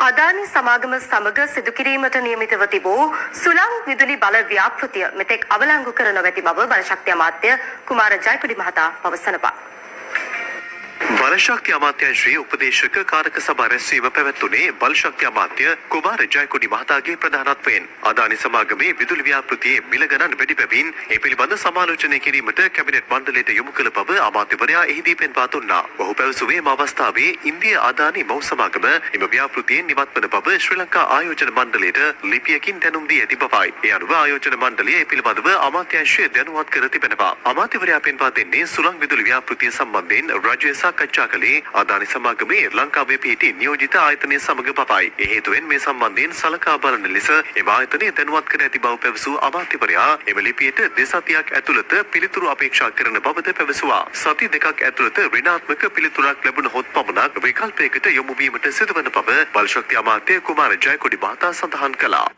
අදානි සමාගම සමග සිදු කිරීමට නියමිතව තිබූ සුළං විදුලි බල ව්‍යාපෘතිය මෙතෙක් අවලංගු කර නොමැති බව බලශක්ති අමාත්‍ය කුමාර ජයකොඩි මහතා පවසනවා. බලශක්ති අමාත්‍යාංශයේ උපදේශක කාරක සභා රැස්වීම පැවැත්වුණේ බලශක්ති අමාත්‍ය කුමාර ජයකොඩි මහතාගේ ප්‍රධානත්වයෙන්. අදානි සමාගමේ විදුලි ව්‍යාපෘතියේ මිල ගණන් වැඩි බැවින් ඒ පිළිබඳ සමාලෝචනය කිරීමට කැබිනට් මණ්ඩලයට යොමු කළ බව අමාත්‍යවරයා එහිදී පෙන්වා දුන්නා. ඔහු පැවසුවේ එම අවස්ථාවේ ඉන්දිය අදානි මව් සමාගම එම ව්‍යාපෘතියෙන් නිවත් වන බව ශ්‍රී ලංකා ආයෝජන මණ්ඩලයට ලිපියකින් දැනුම් දී ඇති බවයි. ඒ අනුව ආයෝජන මණ්ඩලය ඒ පිළිබඳව අමාත්‍යාංශය දැනුවත් කර තිබෙනවා. අමාත්‍යවරයා පෙන්වා දෙන්නේ සුළං විදුලි ව්‍යාපෘතිය සම්බන්ධයෙන් රජය සාකච්ඡා කළේ අදානි සමාගමේ ලංකාවේ පිහිටි නියෝජිත ආයතනය සමග බවයි. ඒ හේතුවෙන් මේ සම්බන්ධයෙන් සලකා බලන ලෙස එම ආයතනය දැනුවත් කර ඇති බව පැවසූ අමාත්‍යවරයා එම ලිපියට දෙසතියක් ඇතුළත පිළිතුරු අපේක්ෂා කරන බවද පැවසුවා. සති දෙකක් ඇතුළත ඍණාත්මක පිළිතුරක් ලැබුණහොත් පමණක් විකල්පයකට යොමු වීමට සිදුවන බව බලශක්ති අමාත්‍ය කුමාර ජයකොඩි මහතා සඳහන් කළා.